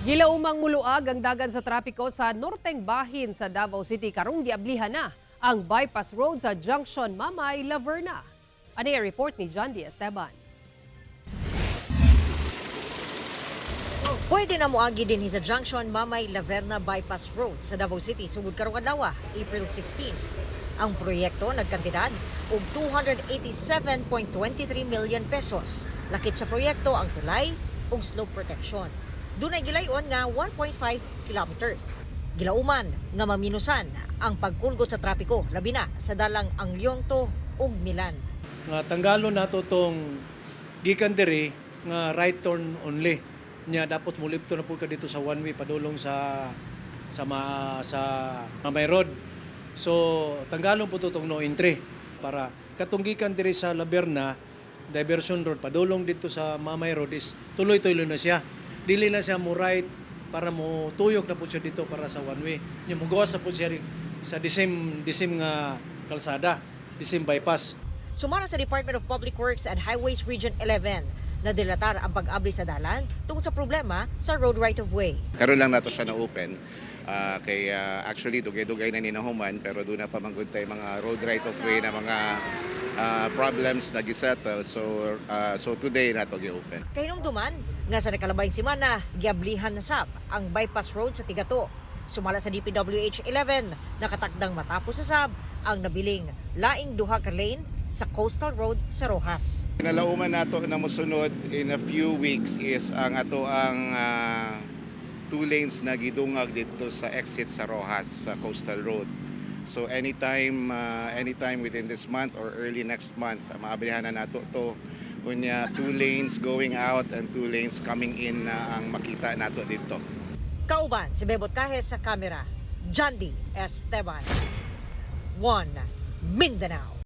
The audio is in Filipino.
Gilaumang muluag ang dagan sa trapiko sa norteng bahin sa Davao City karong giablihan na ang bypass road sa Junction Mamay, Laverna. Ano yung report ni John D. Esteban? Pwede na moagi din sa Junction Mamay Laverna Bypass Road sa Davao City sugod karong adlaw, April 16. Ang proyekto nagkantidad og 287.23 million pesos. Lakip sa proyekto ang tulay ug slope protection. Dunay gilayon nga 1.5 kilometers. Gilauman nga maminusan ang pagkulgot sa trapiko labi na sa dalang Angliongto ug Milan. Nga tanggalon nato tong gikan diri nga right turn only. Nya dapat mulipto na po ka dito sa one way padulong sa Mamay Road. So tanggalon po tong no entry para katong gikan diri sa Laverna diversion road padulong dito sa Mamay Road is tuloy-tuloy na siya. Dili na siya mo right para mo tuyok na po siya dito para sa one way. Nya mo gawas na po siya sa disim nga kalsada, disim bypass. Sumara sa Department of Public Works and Highways Region 11 na dilatar ang pag-abri sa dalan tungkol sa problema sa road right-of-way. Karon lang nato siya na open. Actually dugay-dugay na ninahuman pero doon na pa manggod tay mga road right-of-way na mga problems na gisettle. So today nato gi-open. Kahinumduman nga sa nakalabayng semana giablihan na sab ang bypass road sa Tigato. Sumala sa DPWH 11 nakatakdang matapos sa sab ang nabiling laing duha ka lane sa coastal road sa Rojas. Pinalauman nato na mosunod in a few weeks is ang ato ang 2 lanes na gidungag dito sa exit sa Rojas sa coastal road. So anytime within this month or early next month, maabrihan na nato to. Unya 2 lanes going out and 2 lanes coming in na ang makita nato dito. Kauban si Bebot Kahes sa kamera. John D. Esteban. 1 Mindanao.